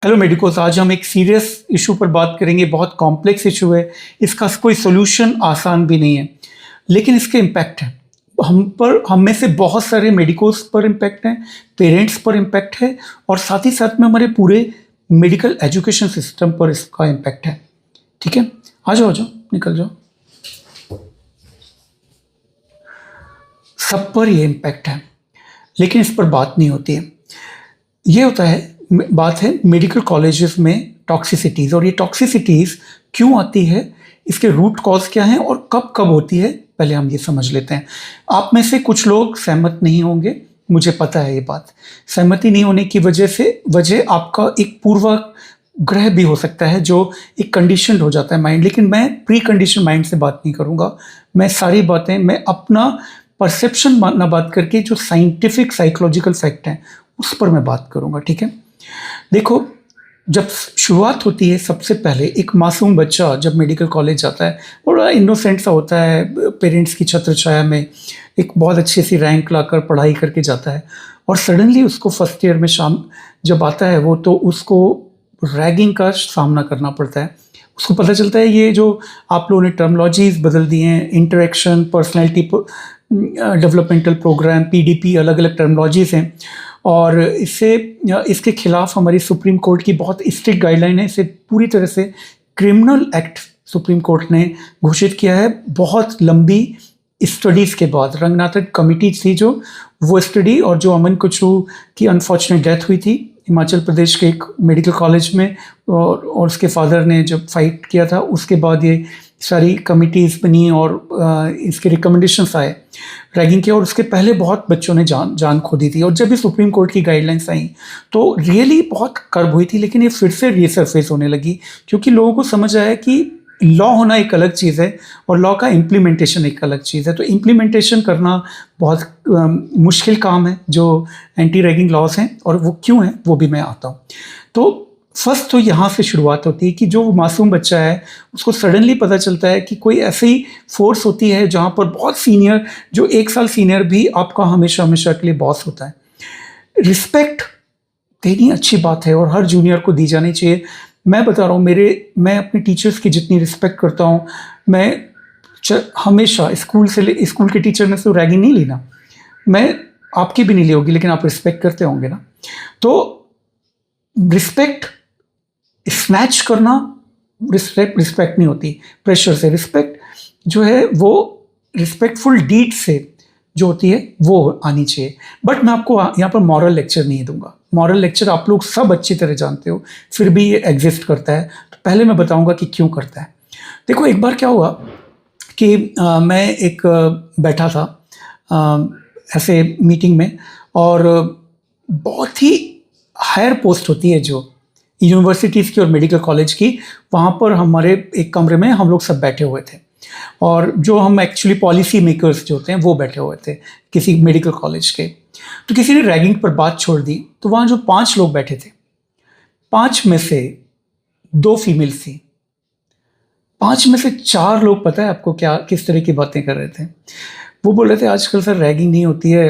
Hello medicos, आज हम एक सीरियस इशू पर बात करेंगे। बहुत कॉम्प्लेक्स इशू है, इसका कोई सोल्यूशन आसान भी नहीं है, लेकिन इसके इम्पैक्ट है हम में से बहुत सारे मेडिकोस पर इम्पैक्ट है, पेरेंट्स पर इम्पैक्ट है, और साथ ही साथ में हमारे पूरे मेडिकल एजुकेशन सिस्टम पर इसका इम्पैक्ट है। ठीक है, आ जाओ निकल जाओ। सब पर ये इम्पैक्ट है, लेकिन इस पर बात नहीं होती है। ये होता है, बात है मेडिकल कॉलेजेस में टॉक्सिसिटीज़, और ये टॉक्सिसिटीज़ क्यों आती है, इसके रूट कॉज क्या हैं और कब कब होती है, पहले हम ये समझ लेते हैं। आप में से कुछ लोग सहमत नहीं होंगे, मुझे पता है ये बात। सहमति नहीं होने की वजह आपका एक पूर्वाग्रह भी हो सकता है, जो एक कंडीशन हो जाता है माइंड। लेकिन मैं प्री कंडीशन माइंड से बात नहीं करूँगा। मैं सारी बातें, मैं अपना परसेप्शन ना बात करके जो साइंटिफिक साइकोलॉजिकल फैक्ट हैं उस पर मैं बात करूँगा। ठीक है, देखो, जब शुरुआत होती है, सबसे पहले एक मासूम बच्चा जब मेडिकल कॉलेज जाता है, बड़ा इनोसेंट सा होता है, पेरेंट्स की छत्र छाया में एक बहुत अच्छी सी रैंक लाकर पढ़ाई करके जाता है, और सडनली उसको फर्स्ट ईयर में शाम जब आता है वो, तो उसको रैगिंग का सामना करना पड़ता है। उसको पता चलता है ये जो आप लोगों ने टर्मोलॉजीज बदल दी हैं, interaction, personality developmental programme, PDP, अलग अलग टर्मोलॉजीज हैं, और इसके खिलाफ हमारी सुप्रीम कोर्ट की बहुत स्ट्रिक्ट गाइडलाइन है। इसे पूरी तरह से क्रिमिनल एक्ट सुप्रीम कोर्ट ने घोषित किया है। बहुत लंबी स्टडीज़ के बाद रंगनाथन कमेटी थी जो वो स्टडी, और जो अमन कुचू की अनफॉर्चुनेट डेथ हुई थी हिमाचल प्रदेश के एक मेडिकल कॉलेज में, और उसके फादर ने जब फाइट किया था, उसके बाद ये सारी कमिटीज़ बनी और इसके रिकमेंडेशंस आए रैगिंग के। और उसके पहले बहुत बच्चों ने जान खो दी थी, और जब भी सुप्रीम कोर्ट की गाइडलाइंस आई तो रियली बहुत कर्ब हुई थी। लेकिन ये फिर से रीसरफेस होने लगी, क्योंकि लोगों को समझ आया कि लॉ होना एक अलग चीज़ है और लॉ का इम्प्लीमेंटेशन एक अलग चीज़ है। तो इम्प्लीमेंटेशन करना बहुत मुश्किल काम है जो एंटी रैगिंग लॉज हैं, और वो क्यों हैं वो भी मैं आता हूँ। तो फर्स्ट तो यहाँ से शुरुआत होती है कि जो मासूम बच्चा है उसको सडनली पता चलता है कि कोई ऐसी फोर्स होती है जहाँ पर बहुत सीनियर, जो 1 साल सीनियर भी आपका हमेशा हमेशा के लिए बॉस होता है। रिस्पेक्ट देनी अच्छी बात है और हर जूनियर को दी जानी चाहिए। मैं बता रहा हूँ, मैं अपने टीचर्स की जितनी रिस्पेक्ट करता हूँ, मैं हमेशा स्कूल के टीचर ने तो रैगिंग नहीं ली ना, मैं आपकी भी नहीं ली होगी, लेकिन आप रिस्पेक्ट करते होंगे ना। तो रिस्पेक्ट स्नैच करना रिस्पेक्ट नहीं होती, प्रेशर से। रिस्पेक्ट जो है वो रिस्पेक्टफुल डीड से जो होती है वो आनी चाहिए। बट मैं आपको यहाँ पर मॉरल लेक्चर नहीं दूंगा। मॉरल लेक्चर आप लोग सब अच्छी तरह जानते हो, फिर भी ये एग्जिस्ट करता है। तो पहले मैं बताऊंगा कि क्यों करता है। देखो, एक बार क्या हुआ कि मैं एक बैठा था ऐसे मीटिंग में, और बहुत ही हायर पोस्ट होती है जो यूनिवर्सिटीज़ की और मेडिकल कॉलेज की, वहाँ पर हमारे एक कमरे में हम लोग सब बैठे हुए थे, और जो हम एक्चुअली पॉलिसी मेकर्स जो होते हैं वो बैठे हुए थे किसी मेडिकल कॉलेज के। तो किसी ने रैगिंग पर बात छोड़ दी, तो वहाँ जो 5 लोग बैठे थे, 5 में से 2 फीमेल्स थी। 5 में से 4 लोग, पता है आपको क्या किस तरह की बातें कर रहे थे? वो बोल रहे थे आजकल सर रैगिंग नहीं होती है,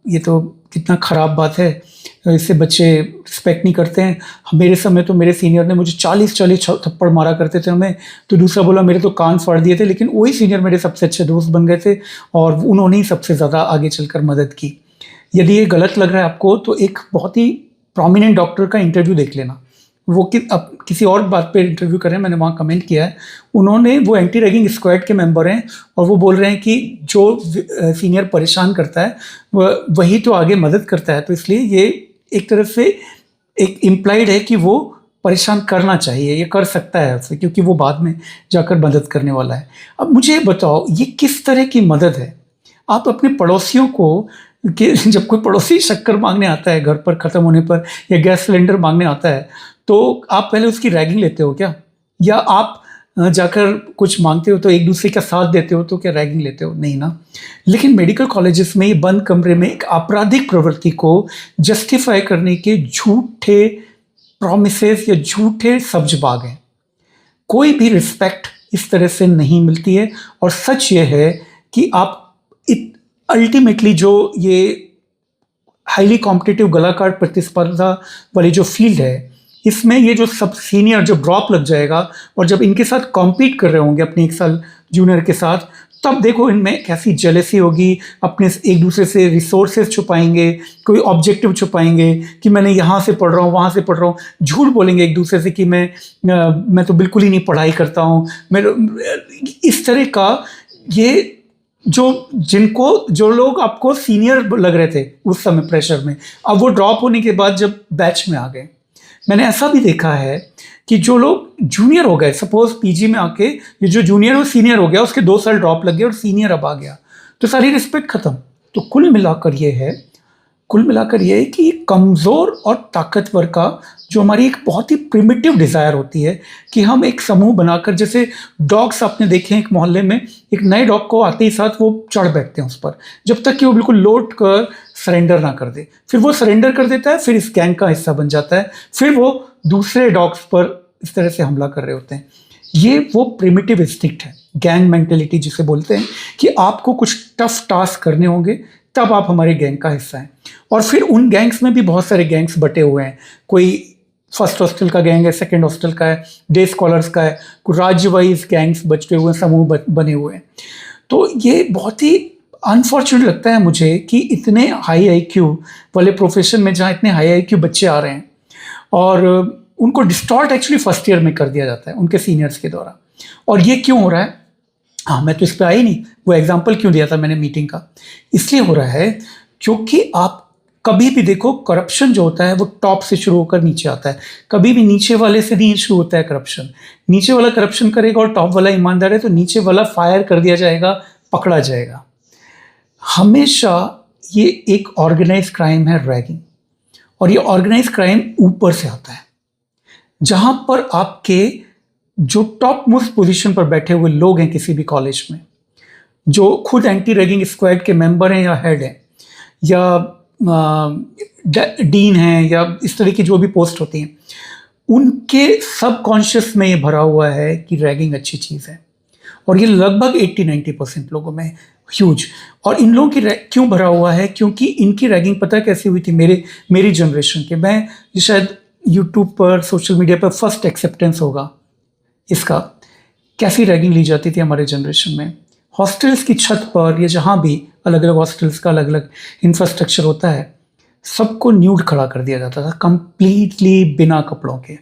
ये तो कितना ख़राब बात है, इससे बच्चे रिस्पेक्ट नहीं करते हैं। मेरे समय तो मेरे सीनियर ने मुझे 40 थप्पड़ मारा करते थे हमें। तो दूसरा बोला मेरे तो कान फाड़ दिए थे, लेकिन वही सीनियर मेरे सबसे अच्छे दोस्त बन गए थे और उन्होंने ही सबसे ज़्यादा आगे चलकर मदद की। यदि ये गलत लग रहा है आपको, तो एक बहुत ही प्रोमिनेंट डॉक्टर का इंटरव्यू देख लेना। वो अब किसी और बात पे इंटरव्यू कर रहे हैं, मैंने वहाँ कमेंट किया है, वो एंटी रैगिंग स्क्वाड के मेंबर हैं, और वो बोल रहे हैं कि जो सीनियर परेशान करता है वही तो आगे मदद करता है। तो इसलिए ये एक तरफ से एक इम्प्लाइड है कि वो परेशान करना चाहिए, ये कर सकता है उससे, क्योंकि वो बाद में जाकर मदद करने वाला है। अब मुझे बताओ, ये किस तरह की मदद है? आप अपने पड़ोसियों को, कि जब कोई पड़ोसी शक्कर मांगने आता है घर पर ख़त्म होने पर, या गैस सिलेंडर मांगने आता है, तो आप पहले उसकी रैगिंग लेते हो क्या? या आप जाकर कुछ मांगते हो तो एक दूसरे का साथ देते हो, तो क्या रैगिंग लेते हो? नहीं ना। लेकिन मेडिकल कॉलेजेस में ये बंद कमरे में एक आपराधिक प्रवृत्ति को जस्टिफाई करने के झूठे प्रॉमिसेस या झूठे सब्जबाग हैं। कोई भी रिस्पेक्ट इस तरह से नहीं मिलती है। और सच ये है कि आप अल्टीमेटली जो ये हाईली कॉम्पिटिटिव गला काट प्रतिस्पर्धा वाली जो फील्ड है, इसमें ये जो सब सीनियर जब ड्रॉप लग जाएगा और जब इनके साथ कॉम्पीट कर रहे होंगे अपने एक साल जूनियर के साथ, तब देखो इनमें कैसी जेलसी होगी, अपने एक दूसरे से रिसोर्सेज छुपाएंगे, कोई ऑब्जेक्टिव छुपाएंगे कि मैंने यहाँ से पढ़ रहा हूँ, वहाँ से पढ़ रहा हूँ, झूठ बोलेंगे एक दूसरे से कि मैं तो बिल्कुल ही नहीं पढ़ाई करता हूँ, मैं इस तरह का। ये जो लोग आपको सीनियर लग रहे थे उस समय प्रेशर में, अब वो ड्रॉप होने के बाद जब बैच में आ गए, मैंने ऐसा भी देखा है कि जो लोग जूनियर हो गए, सपोज पीजी में आके ये जो जूनियर वो सीनियर हो गया, उसके 2 साल ड्रॉप लग गए और सीनियर अब आ गया, तो सारी रिस्पेक्ट खत्म। तो कुल मिलाकर ये है कि कमज़ोर और ताकतवर का जो हमारी एक बहुत ही प्रिमिटिव डिज़ायर होती है कि हम एक समूह बनाकर, जैसे डॉग्स आपने देखे हैं एक मोहल्ले में, एक नए डॉग को आते ही साथ वो चढ़ बैठते हैं उस पर, जब तक कि वो बिल्कुल लौट कर सरेंडर ना कर दे, फिर वो सरेंडर कर देता है, फिर इस गैंग का हिस्सा बन जाता है, फिर वो दूसरे डॉग्स पर इस तरह से हमला कर रहे होते हैं। ये वो प्रिमिटिव इंस्टिंक्ट है, गैंग मेंटेलिटी जिसे बोलते हैं, कि आपको कुछ टफ टास्क करने होंगे तब आप हमारे गैंग का हिस्सा हैं। और फिर उन गैंग्स में भी बहुत सारे गैंग्स बटे हुए हैं, कोई फर्स्ट हॉस्टल का गैंग है, सेकंड हॉस्टल का है, डे स्कॉलर्स का है, कोई राज्य वाइज गैंग्स बचे हुए हैं, समूह बने हुए हैं। तो ये बहुत ही अनफॉर्चुनेट लगता है मुझे कि इतने हाई आईक्यू वाले प्रोफेशन में जहाँ इतने हाई आईक्यू बच्चे आ रहे हैं और उनको डिस्टॉर्ट एक्चुअली फर्स्ट ईयर में कर दिया जाता है उनके सीनियर्स के द्वारा। और ये क्यों हो रहा है? हाँ, मैं तो इस पर आई नहीं, वो एग्जाम्पल क्यों दिया था मैंने मीटिंग का, इसलिए हो रहा है क्योंकि आप कभी भी देखो करप्शन जो होता है वो टॉप से शुरू होकर नीचे आता है, कभी भी नीचे वाले से नहीं शुरू होता है करप्शन। नीचे वाला करप्शन करेगा और टॉप वाला ईमानदार है तो नीचे वाला फायर कर दिया जाएगा, पकड़ा जाएगा। हमेशा ये एक ऑर्गेनाइज क्राइम है रैगिंग, और ये ऑर्गेनाइज क्राइम ऊपर से आता है, जहां पर आपके जो टॉप मोस्ट पोजीशन पर बैठे हुए लोग हैं किसी भी कॉलेज में, जो खुद एंटी रैगिंग स्क्वाड के मेंबर हैं या हेड हैं या डीन हैं या इस तरह की जो भी पोस्ट होती हैं, उनके सबकॉन्शियस में ये भरा हुआ है कि रैगिंग अच्छी चीज़ है। और ये लगभग 80-90% लोगों में ह्यूज। और इन लोगों की क्यों भरा हुआ है? क्योंकि इनकी रैगिंग पता कैसी हुई थी मेरी जनरेशन के, मैं ये शायद यूट्यूब पर सोशल मीडिया पर फर्स्ट एक्सेप्टेंस होगा इसका, कैसी रैगिंग ली जाती थी हमारे जनरेशन में। हॉस्टल्स की छत पर या जहाँ भी अलग अलग हॉस्टल्स का अलग अलग इंफ्रास्ट्रक्चर होता है, सबको न्यूड खड़ा कर दिया जाता था कंप्लीटली बिना कपड़ों के,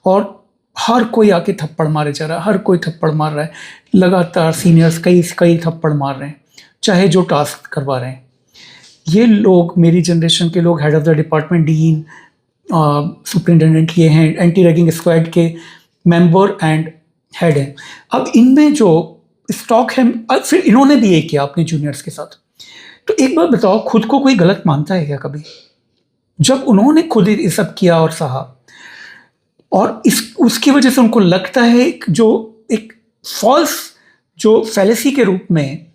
और हर कोई आके थप्पड़ मारे जा रहा है, हर कोई थप्पड़ मार रहा है लगातार, सीनियर्स कई थप्पड़ मार रहे हैं चाहे जो टास्क करवा रहे हैं। ये लोग मेरी जनरेशन के लोग, head of the department, dean, superintendent, ये हैं एंटी रैगिंग स्क्वाड के मेंबर एंड हेड हैं। अब इनमें जो स्टॉक है, फिर इन्होंने भी ये किया अपने जूनियर्स के साथ। तो एक बात बताओ, खुद को कोई गलत मानता है क्या कभी? जब उन्होंने खुद ये सब किया और सहा, और उसकी वजह से उनको लगता है एक फॉल्स जो फैलेसी के रूप में,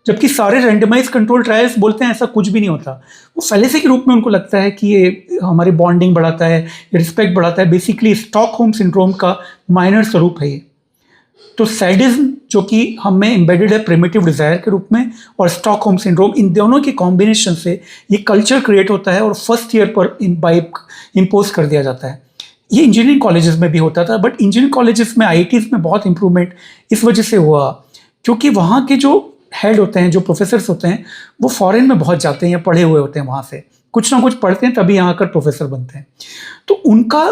जबकि सारे रैंडमाइज कंट्रोल ट्रायल्स बोलते हैं ऐसा कुछ भी नहीं होता, वो फैलेसी के रूप में उनको लगता है कि ये हमारी बॉन्डिंग बढ़ाता है, रिस्पेक्ट बढ़ाता है। बेसिकली स्टॉकहोम सिंड्रोम का माइनर स्वरूप है ये। तो सैडिज्म जो कि हमें एम्बेडेड है प्रिमिटिव डिजायर के रूप में, और स्टॉकहोम सिंड्रोम, इन दोनों के कॉम्बिनेशन से ये कल्चर क्रिएट होता है और फर्स्ट ईयर पर इम्पोज कर दिया जाता है। ये इंजीनियरिंग कॉलेजेस में भी होता था, बट इंजीनियरिंग कॉलेजेस में, आईआईटीज में बहुत इंप्रूवमेंट इस वजह से हुआ क्योंकि वहाँ के जो हेड होते हैं, जो प्रोफेसर्स होते हैं, वो फॉरेन में बहुत जाते हैं या पढ़े हुए होते हैं, वहाँ से कुछ ना कुछ पढ़ते हैं तभी यहाँ आकर प्रोफेसर बनते हैं। तो उनका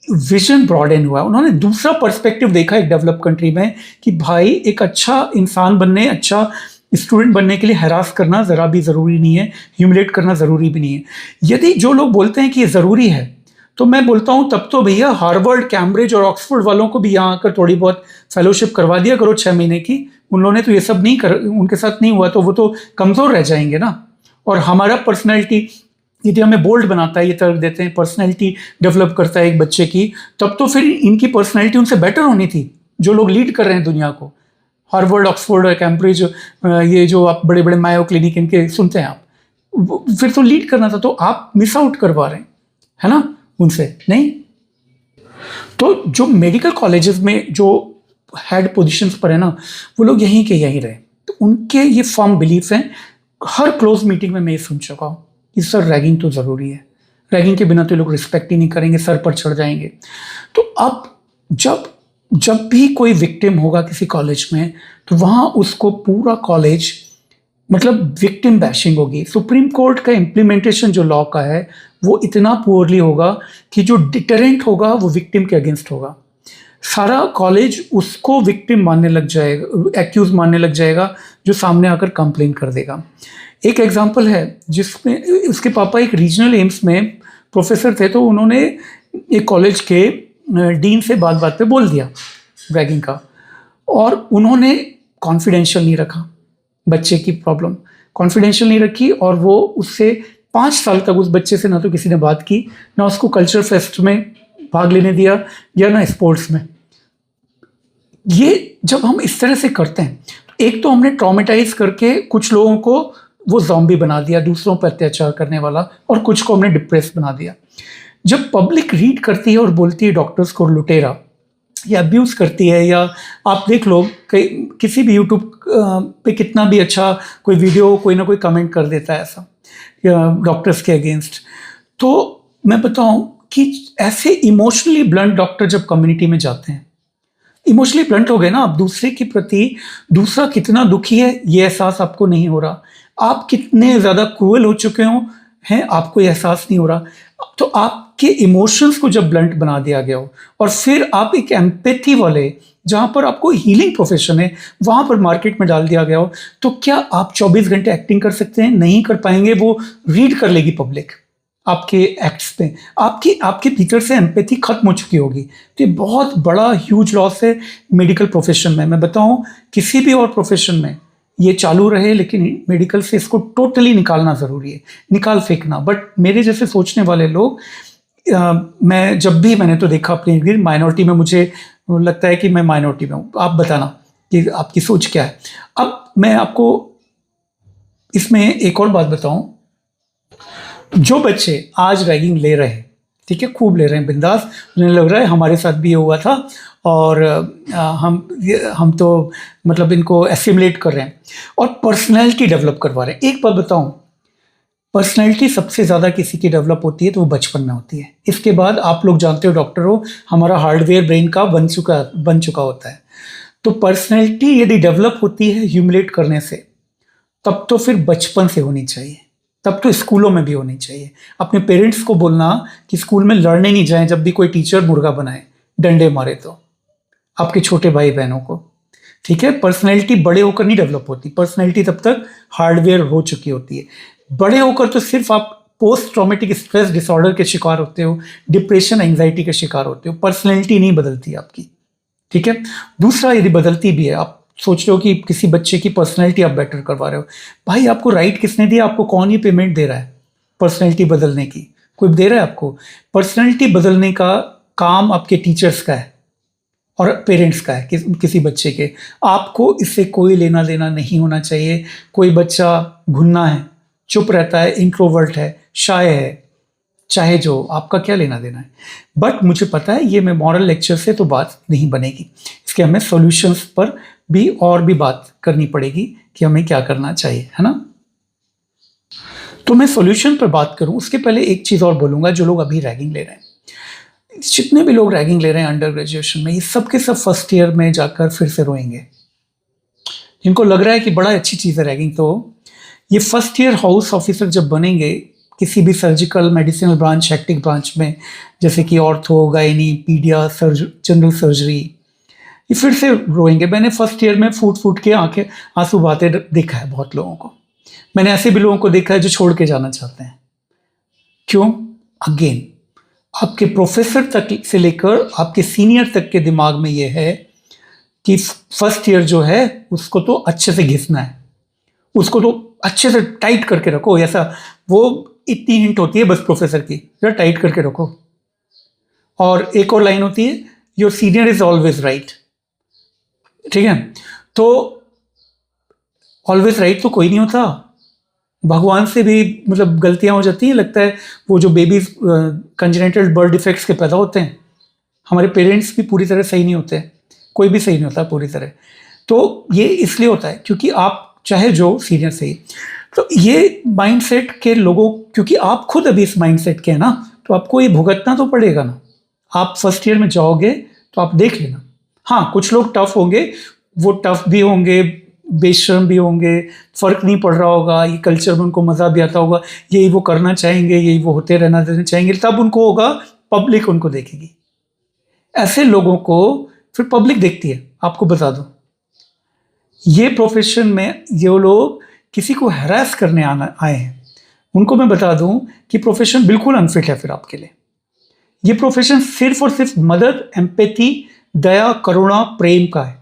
विजन ब्रॉडन हुआ, उन्होंने दूसरा पर्सपेक्टिव देखा एक डेवलप कंट्री में कि भाई एक अच्छा इंसान बनने, अच्छा स्टूडेंट बनने के लिए हैरास करना ज़रा भी ज़रूरी नहीं है, ह्यूमिलेट करना ज़रूरी भी नहीं है। यदि जो लोग बोलते हैं कि ये ज़रूरी है, तो मैं बोलता हूँ तब तो भैया हार्वर्ड, कैम्ब्रिज और ऑक्सफोर्ड वालों को भी यहाँ आकर थोड़ी बहुत फेलोशिप करवा दिया करो 6 महीने की। उन लोगों ने तो ये सब उनके साथ नहीं हुआ, तो वो तो कमज़ोर रह जाएंगे ना। और हमारा पर्सनैलिटी यदि हमें बोल्ड बनाता है, ये तर्क देते हैं, पर्सनैलिटी डेवलप करता है एक बच्चे की, तब तो फिर इनकी पर्सनैलिटी उनसे बेटर होनी थी जो लोग लीड कर रहे हैं दुनिया को। हार्वर्ड, ऑक्सफोर्ड, कैम्ब्रिज, ये जो आप बड़े बड़े मायो क्लिनिक इनके सुनते हैं आप, फिर तो लीड करना था, तो आप मिस आउट करवा रहे हैं, है ना, उनसे नहीं। तो जो मेडिकल कॉलेजेस में जो हेड पोजीशंस पर है ना, वो लोग यहीं के यहीं रहे, तो उनके ये फर्म बिलीफ हैं। हर क्लोज मीटिंग में मैं ये सुन चुका हूँ कि सर रैगिंग तो ज़रूरी है, रैगिंग के बिना तो लोग रिस्पेक्ट ही नहीं करेंगे, सर पर चढ़ जाएंगे। तो अब जब जब भी कोई विक्टिम होगा किसी कॉलेज में, तो वहाँ उसको पूरा कॉलेज मतलब विक्टिम बैशिंग होगी। सुप्रीम कोर्ट का इम्प्लीमेंटेशन जो लॉ का है वो इतना पुअरली होगा कि जो डिटरेंट होगा वो विक्टिम के अगेंस्ट होगा। सारा कॉलेज उसको विक्टिम मानने लग जाएगा, एक्यूज मानने लग जाएगा, जो सामने आकर कंप्लेन कर देगा। एक एग्जांपल है जिसमें उसके पापा एक रीजनल एम्स में प्रोफेसर थे, तो उन्होंने एक कॉलेज के डीन से बात बात पे बोल दिया रैगिंग का, और उन्होंने कॉन्फिडेंशियल नहीं रखा, बच्चे की प्रॉब्लम कॉन्फिडेंशियल नहीं रखी, और वो उससे 5 साल तक उस बच्चे से ना तो किसी ने बात की, ना उसको कल्चर फेस्ट में भाग लेने दिया या ना स्पोर्ट्स में। ये जब हम इस तरह से करते हैं, एक तो हमने ट्रॉमेटाइज करके कुछ लोगों को वो ज़ॉम्बी बना दिया, दूसरों पर अत्याचार करने वाला, और कुछ को हमने डिप्रेस बना दिया। जब पब्लिक रीड करती है और बोलती है डॉक्टर्स को लुटेरा या अब्यूज़ करती है, या आप देख लो किसी भी यूट्यूब पे कितना भी अच्छा कोई वीडियो कोई ना कोई कमेंट कर देता है ऐसा डॉक्टर्स के अगेंस्ट, तो मैं बताऊं कि ऐसे इमोशनली ब्लंट डॉक्टर जब कम्युनिटी में जाते हैं, इमोशनली ब्लंट हो गए ना आप, दूसरे के प्रति दूसरा कितना दुखी है ये एहसास आपको नहीं हो रहा, आप कितने ज़्यादा क्रूअल हो चुके हो हैं आपको ये एहसास नहीं हो रहा। तो आपके इमोशंस को जब ब्लंट बना दिया गया हो, और फिर आप एक एम्पैथी वाले, जहाँ पर आपको हीलिंग प्रोफेशन है, वहाँ पर मार्केट में डाल दिया गया हो, तो क्या आप 24 घंटे एक्टिंग कर सकते हैं? नहीं कर पाएंगे। वो रीड कर लेगी पब्लिक आपके एक्ट्स पे, आपके भीतर से एम्पैथी खत्म हो चुकी होगी। तो ये बहुत बड़ा ह्यूज लॉस है मेडिकल प्रोफेशन में। मैं बताऊं किसी भी और प्रोफेशन में ये चालू रहे, लेकिन मेडिकल से इसको टोटली निकालना ज़रूरी है, निकाल फेंकना। बट मेरे जैसे सोचने वाले लोग, मैंने तो देखा अपनी माइनॉरिटी में, मुझे लगता है कि मैं माइनॉरिटी में हूँ। आप बताना कि आपकी सोच क्या है। अब मैं आपको इसमें एक और बात बताऊं, जो बच्चे आज रैगिंग ले रहे हैं, ठीक है, खूब ले रहे हैं, बिंदास, उन्हें लग रहा है हमारे साथ भी ये हुआ था, और हम तो मतलब इनको एसिमुलेट कर रहे हैं और पर्सनैलिटी डेवलप करवा रहे हैं। एक बात बताऊं, पर्सनैलिटी सबसे ज़्यादा किसी की डेवलप होती है तो वो बचपन में होती है। इसके बाद आप लोग जानते हो डॉक्टर हो, हमारा हार्डवेयर ब्रेन का बन चुका होता है। तो पर्सनैलिटी यदि डेवलप होती है ह्यूमिलेट करने से, तब तो फिर बचपन से होनी चाहिए, तब तो स्कूलों में भी होनी चाहिए। अपने पेरेंट्स को बोलना कि स्कूल में लड़ने नहीं जाएं, जब भी कोई टीचर मुर्गा बनाए, डंडे मारे, तो आपके छोटे भाई बहनों को, ठीक है। पर्सनैलिटी बड़े होकर नहीं डेवलप होती, पर्सनैलिटी तब तक हार्डवेयर हो चुकी होती है। बड़े होकर तो सिर्फ आप पोस्ट ट्रॉमेटिक स्ट्रेस डिसऑर्डर के शिकार होते हो, डिप्रेशन एंग्जाइटी के शिकार होते हो, पर्सनैलिटी नहीं बदलती आपकी, ठीक है। दूसरा, यदि बदलती भी है, आप सोच रहे हो कि किसी बच्चे की पर्सनैलिटी आप बेटर करवा रहे हो, भाई आपको राइट किसने दिया? आपको कौन ही पेमेंट दे रहा है पर्सनैलिटी बदलने की? कोई दे रहा है आपको? पर्सनैलिटी बदलने का काम आपके टीचर्स का है और पेरेंट्स का है, किसी बच्चे के। आपको इससे कोई लेना देना नहीं होना चाहिए। कोई बच्चा घुन्ना है, चुप रहता है, इंट्रोवर्ट है, शाय है, चाहे जो, आपका क्या लेना देना है। बट मुझे पता है ये मैं मॉरल लेक्चर से तो बात नहीं बनेगी, इसके हमें सॉल्यूशंस पर भी और भी बात करनी पड़ेगी कि हमें क्या करना चाहिए, है ना। तो मैं सॉल्यूशन पर बात करूं उसके पहले एक चीज़ और बोलूँगा। जो लोग अभी रैगिंग ले रहे हैं, जितने भी लोग रैगिंग ले रहे हैं अंडर ग्रेजुएशन में, ये सब के सब फर्स्ट ईयर में जाकर फिर से रोएंगे। जिनको लग रहा है कि बड़ा अच्छी चीज़ है रैगिंग, तो ये फर्स्ट ईयर हाउस ऑफिसर जब बनेंगे किसी भी surgical medicinal branch, hectic branch में, जैसे कि ऑर्थो, गायनी, पीडिया, जनरल सर्जरी, ये फिर से रोएंगे। मैंने फर्स्ट ईयर में फूट फूट के आंखें आंसू बहाते देखा है बहुत लोगों को। मैंने ऐसे भी लोगों को देखा है जो छोड़ के जाना चाहते हैं। क्यों? अगेन, आपके प्रोफेसर तक से लेकर आपके सीनियर तक के दिमाग में ये है कि फर्स्ट ईयर जो है उसको तो अच्छे से घिसना है, उसको तो अच्छे से टाइट करके रखो। ऐसा वो इतनी हिंट होती है बस प्रोफेसर की, जरा टाइट करके रखो। और एक और लाइन होती है, your senior is always right, ठीक है। तो ऑलवेज राइट तो कोई नहीं होता, भगवान से भी मतलब गलतियां हो जाती हैं। लगता है वो जो बेबीज कंजेनिटल बर्थ डिफेक्ट्स के पैदा होते हैं, हमारे पेरेंट्स भी पूरी तरह सही नहीं होते, कोई भी सही नहीं होता पूरी तरह। तो ये इसलिए होता है क्योंकि आप चाहे जो सीनियर सही, तो ये माइंडसेट के लोगों, क्योंकि आप खुद अभी इस माइंडसेट के हैं ना, तो आपको ये भुगतना तो पड़ेगा ना। आप फर्स्ट ईयर में जाओगे तो आप देख लेना। हाँ, कुछ लोग टफ होंगे, वो टफ भी होंगे, बेशर्म भी होंगे, फर्क नहीं पड़ रहा होगा, ये कल्चर में उनको मज़ा भी आता होगा, यही वो करना चाहेंगे, यही वो होते रहना देना चाहेंगे, तब उनको होगा, पब्लिक उनको देखेगी। ऐसे लोगों को फिर पब्लिक देखती है। आपको बता दूं, ये प्रोफेशन में ये लोग किसी को हैरास करने आए हैं, उनको मैं बता दूं कि प्रोफेशन बिल्कुल अनफिट है फिर आपके लिए। ये प्रोफेशन सिर्फ और सिर्फ मदद, एम्पैथी, दया, करुणा, प्रेम का है।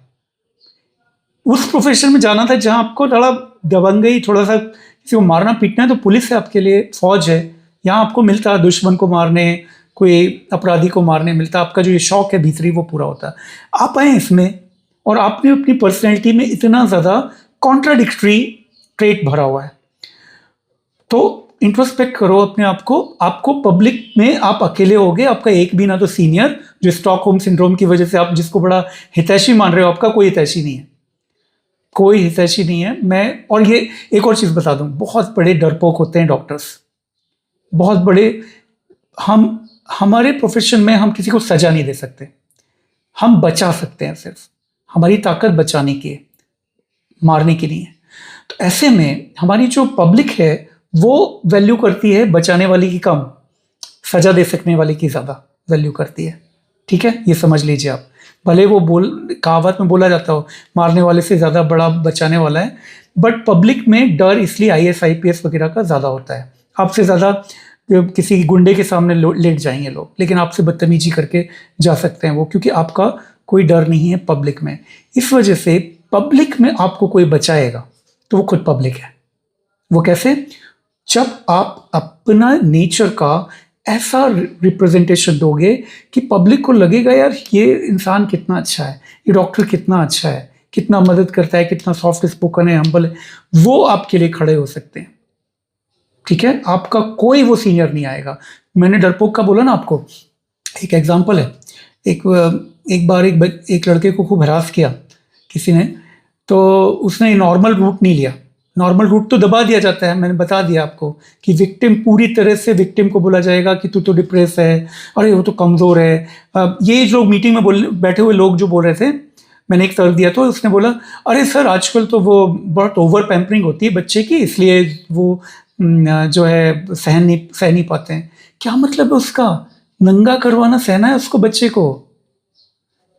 उस प्रोफेशन में जाना था जहां आपको थोड़ा दबंगई, थोड़ा सा किसी को मारना पीटना है तो पुलिस है आपके लिए, फौज है। यहाँ आपको मिलता है दुश्मन को मारने, कोई अपराधी को मारने मिलता, आपका जो ये शौक है भीतरी वो पूरा होता है। आप आए इसमें और आपने अपनी पर्सनैलिटी में इतना ज़्यादा कॉन्ट्राडिक्टरी ट्रेट भरा हुआ है, तो इंट्रोस्पेक्ट करो अपने आप को। आपको पब्लिक में आप अकेले होगे, आपका एक भी ना तो सीनियर, जो स्टॉकहोम सिंड्रोम की वजह से आप जिसको बड़ा हितैषी मान रहे हो, आपका कोई हितैषी नहीं है, कोई हितैषी नहीं है। मैं और ये एक और चीज़ बता दूं, बहुत बड़े डरपोक होते हैं डॉक्टर्स, बहुत बड़े। हमारे प्रोफेशन में हम किसी को सजा नहीं दे सकते, हम बचा सकते हैं, सिर्फ हमारी ताकत बचाने की है, मारने की नहीं है। तो ऐसे में हमारी जो पब्लिक है वो वैल्यू करती है बचाने वाली की कम, सजा दे सकने वाली की ज़्यादा वैल्यू करती है। ठीक है, ये समझ लीजिए आप। भले वो कहावत में बोला जाता हो मारने वाले से ज़्यादा बड़ा बचाने वाला है, बट पब्लिक में डर इसलिए IAS IPS वगैरह का ज़्यादा होता है। आपसे ज़्यादा किसी गुंडे के सामने लेट जाएंगे लोग, लेकिन आपसे बदतमीजी करके जा सकते हैं वो, क्योंकि आपका कोई डर नहीं है पब्लिक में। इस वजह से पब्लिक में आपको कोई बचाएगा तो वो खुद पब्लिक है। वो कैसे? जब आप अपना नेचर का ऐसा रिप्रेजेंटेशन दोगे कि पब्लिक को लगेगा यार ये इंसान कितना अच्छा है, ये डॉक्टर कितना अच्छा है, कितना मदद करता है, कितना सॉफ्ट स्पोकन है, हम्बल है, वो आपके लिए खड़े हो सकते हैं। ठीक है, आपका कोई वो सीनियर नहीं आएगा। मैंने डरपोक का बोला ना आपको, एक एग्जांपल है। एक बार एक लड़के को खूब हरास किया किसी ने, तो उसने नॉर्मल रूट नहीं लिया। नॉर्मल रूट तो दबा दिया जाता है, मैंने बता दिया आपको कि विक्टिम, पूरी तरह से विक्टिम को बोला जाएगा कि तू तो डिप्रेस है, अरे वो तो कमज़ोर है। ये जो मीटिंग में बैठे हुए लोग जो बोल रहे थे, मैंने एक तर्क दिया तो उसने बोला अरे सर आजकल तो वो बहुत ओवर पैम्परिंग होती है बच्चे की, इसलिए वो जो है सह नहीं पाते हैं। क्या मतलब है उसका? नंगा करवाना सहना है उसको, बच्चे को?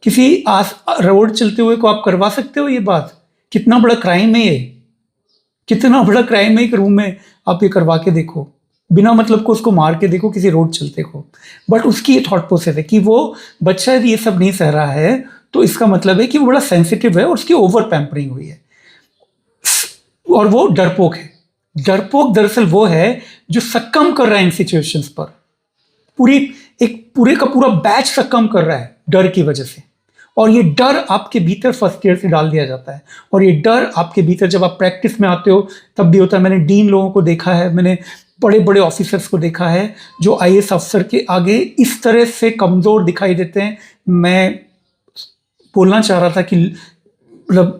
किसी रोड चलते हुए को आप करवा सकते हो ये बात? कितना बड़ा क्राइम है ये, कितना बड़ा क्राइम है। एक रूम में आप ये करवा के देखो, बिना मतलब को उसको मार के देखो किसी रोड चलते को। बट उसकी ये थॉट प्रोसेस है कि वो बच्चा यदि ये सब नहीं सह रहा है तो इसका मतलब है कि वो बड़ा सेंसिटिव है और उसकी ओवर पैम्परिंग हुई है, और वो डरपोक है। डरपोक दरअसल वो है जो सक्कम कर रहा है इन सिचुएशंस पर। पूरे का पूरा बैच सक्कम कर रहा है डर की वजह से, और ये डर आपके भीतर फर्स्ट ईयर से डाल दिया जाता है। और ये डर आपके भीतर जब आप प्रैक्टिस में आते हो तब भी होता है। मैंने डीन लोगों को देखा है, मैंने बड़े बड़े ऑफिसर्स को देखा है जो IAS अफसर के आगे इस तरह से कमज़ोर दिखाई देते हैं। मैं बोलना चाह रहा था कि मतलब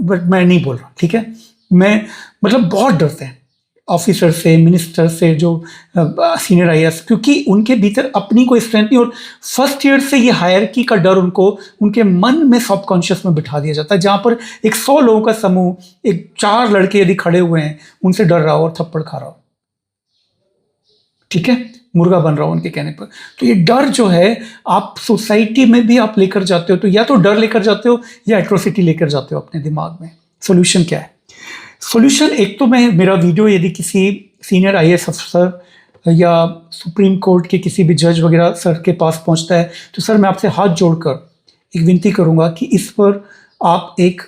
बट मैं नहीं बोल रहा, ठीक है। मैं मतलब बहुत डरते हैं ऑफिसर से, मिनिस्टर से, जो सीनियर IAS, क्योंकि उनके भीतर अपनी कोई स्ट्रेंथ नहीं। और फर्स्ट ईयर से ये हायरकी का डर उनको उनके मन में सबकॉन्शियस में बिठा दिया जाता है। जहाँ पर एक 100 लोगों का समूह, एक 4 लड़के यदि खड़े हुए हैं, उनसे डर रहा हो और थप्पड़ खा रहा हो, ठीक है, मुर्गा बन रहा हो उनके कहने पर। तो ये डर जो है आप सोसाइटी में भी आप लेकर जाते हो, तो या तो डर लेकर जाते हो या एट्रोसिटी लेकर जाते हो अपने दिमाग में। सोल्यूशन क्या है? सॉल्यूशन, एक तो मेरा वीडियो यदि किसी सीनियर IAS अफसर या सुप्रीम कोर्ट के किसी भी जज वगैरह सर के पास पहुंचता है तो सर मैं आपसे हाथ जोड़कर एक विनती करूंगा कि इस पर आप एक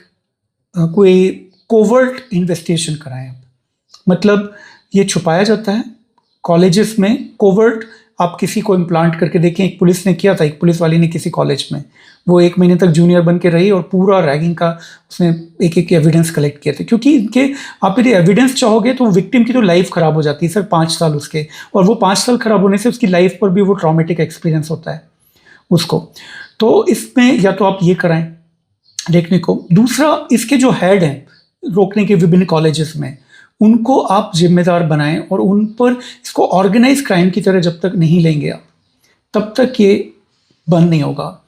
कोई कोवर्ट इन्वेस्टिगेशन कराएं। मतलब ये छुपाया जाता है कॉलेजेस में, कोवर्ट आप किसी को इम्प्लांट करके देखें। एक पुलिस ने किया था, एक पुलिस वाली ने किसी कॉलेज में, वो 1 महीने तक जूनियर बन के रही और पूरा रैगिंग का उसने एक एविडेंस कलेक्ट किए थे। क्योंकि इनके आप यदि एविडेंस चाहोगे तो विक्टिम की तो लाइफ ख़राब हो जाती है सर, 5 साल उसके, और वो 5 साल ख़राब होने से उसकी लाइफ पर भी वो ट्रॉमेटिक एक्सपीरियंस होता है उसको। तो इसमें या तो आप ये कराएं देखने को। दूसरा, इसके जो हेड हैं रोकने के विभिन्न कॉलेजेस में, उनको आप जिम्मेदार बनाएं और उन पर इसको ऑर्गेनाइज क्राइम की तरह जब तक नहीं लेंगे आप, तब तक ये बंद नहीं होगा।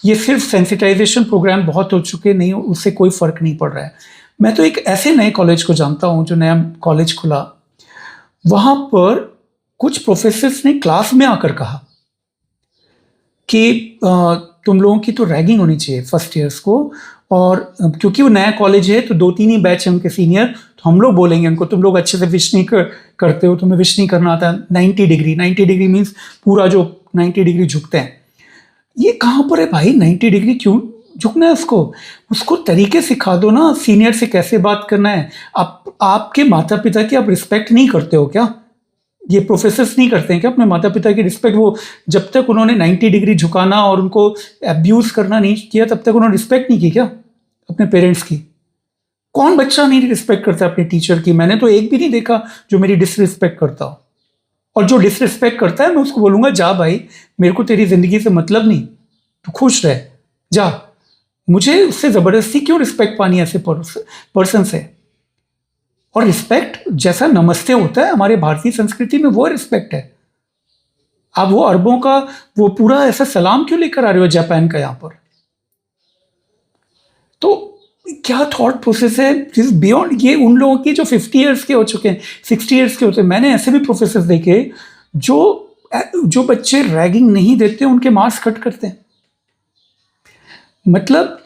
ये सिर्फ सेंसिटाइजेशन प्रोग्राम बहुत हो चुके, नहीं उससे कोई फ़र्क नहीं पड़ रहा है। मैं तो एक ऐसे नए कॉलेज को जानता हूँ, जो नया कॉलेज खुला, वहाँ पर कुछ प्रोफेसर्स ने क्लास में आकर कहा कि तुम लोगों की तो रैगिंग होनी चाहिए फर्स्ट ईयर्स को, और क्योंकि वो नया कॉलेज है तो 2-3 ही बैच है उनके सीनियर, तो हम लोग बोलेंगे उनको, तुम लोग अच्छे से विश नहीं करते हो, तुम्हें विश नहीं करना आता। 90 डिग्री मीन्स पूरा जो 90 डिग्री झुकते हैं। ये कहाँ पर है भाई? 90 डिग्री क्यों झुकना है उसको तरीके सिखा दो ना, सीनियर से कैसे बात करना है। आपके माता पिता की आप रिस्पेक्ट नहीं करते हो क्या? ये प्रोफेसर्स नहीं करते हैं क्या अपने माता पिता की रिस्पेक्ट? वो जब तक उन्होंने 90 डिग्री झुकाना और उनको अब्यूज करना नहीं किया, तब तक उन्होंने रिस्पेक्ट नहीं की क्या अपने पेरेंट्स की? कौन बच्चा नहीं रिस्पेक्ट करता अपने टीचर की? मैंने तो एक भी नहीं देखा जो मेरी डिसरिस्पेक्ट करता हो। और जो डिसरिस्पेक्ट करता है, मैं उसको बोलूंगा, जा भाई, मेरे को तेरी जिंदगी से मतलब नहीं, तू खुश रह, जा। मुझे उससे जबरदस्ती क्यों रिस्पेक्ट पानी ऐसे पर्सन से? और रिस्पेक्ट जैसा नमस्ते होता है हमारे भारतीय संस्कृति में, वो रिस्पेक्ट है। आप वो अरबों का वो पूरा ऐसा सलाम क्यों लेकर आ रहे हो जापान का यहां पर? तो क्या थॉट प्रोसेस है जिस बियॉन्ड ये उन लोगों की जो 50 ईयर्स के हो चुके हैं, 60 ईयर्स के होते हैं। मैंने ऐसे भी प्रोफेसर देखे जो बच्चे रैगिंग नहीं देते उनके मार्क्स कट करते हैं। मतलब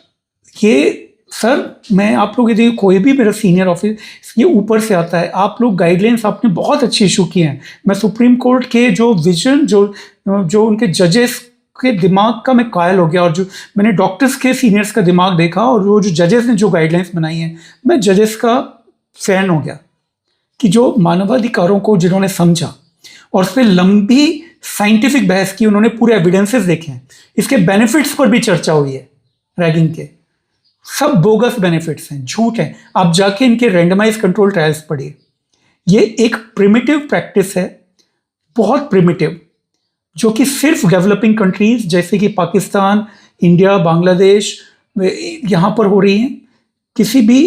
ये सर, मैं आप लोग यदि कोई भी मेरा सीनियर ऑफिस ये ऊपर से आता है, आप लोग गाइडलाइंस आपने बहुत अच्छी इशू किए हैं। मैं सुप्रीम कोर्ट के जो विजन जो उनके जजेस के दिमाग का मैं कायल हो गया, और जो मैंने डॉक्टर्स के सीनियर्स का दिमाग देखा, और वो जो जजेस ने जो गाइडलाइंस बनाई हैं, मैं जजेस का फैन हो गया कि जो मानवाधिकारों को जिन्होंने समझा और उस पर लंबी साइंटिफिक बहस की, उन्होंने पूरे एविडेंसेस देखे हैं, इसके बेनिफिट्स पर भी चर्चा हुई है। रैगिंग के सब बोगस बेनिफिट्स हैं, झूठ हैं। आप जाके इनके रैंडमाइज कंट्रोल ट्रायल्स पढ़िए। ये एक प्रिमिटिव प्रैक्टिस है, बहुत प्रिमिटिव, जो कि सिर्फ डेवलपिंग कंट्रीज जैसे कि पाकिस्तान, इंडिया, बांग्लादेश यहाँ पर हो रही हैं। किसी भी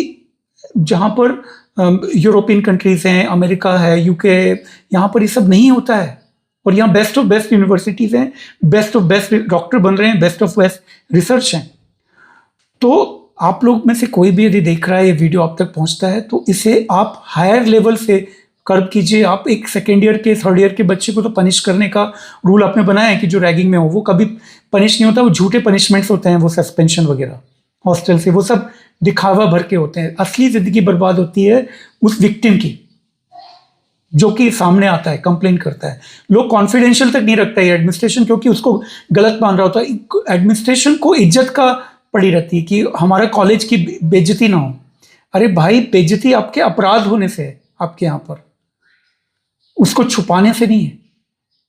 जहाँ पर यूरोपियन कंट्रीज हैं, अमेरिका है, यूके, यहाँ पर ये सब नहीं होता है। और यहाँ बेस्ट ऑफ बेस्ट यूनिवर्सिटीज़ हैं, बेस्ट ऑफ बेस्ट डॉक्टर बन रहे हैं, बेस्ट ऑफ बेस्ट रिसर्च हैं। तो आप लोग में से कोई भी यदि देख रहा है, ये वीडियो आप तक पहुंचता है, तो इसे आप हायर लेवल से कर्ब कीजिए। आप एक सेकेंड ईयर के, थर्ड ईयर के बच्चे को तो पनिश करने का रूल आपने बनाया है कि जो रैगिंग में हो वो कभी पनिश नहीं होता, वो झूठे पनिशमेंट्स होते हैं, वो सस्पेंशन वगैरह हॉस्टल से, वो सब दिखावा भर के होते हैं। असली ज़िंदगी बर्बाद होती है उस विक्टिम की, जो कि सामने आता है, कंप्लेन करता है। लोग कॉन्फिडेंशियल तक नहीं रखता है एडमिनिस्ट्रेशन, क्योंकि उसको गलत मान रहा होता है। एडमिनिस्ट्रेशन को इज्जत का पड़ी रहती है कि हमारे कॉलेज की बेइज्जती ना हो। अरे भाई, बेइज्जती आपके अपराध होने से है आपके यहाँ पर, उसको छुपाने से नहीं है,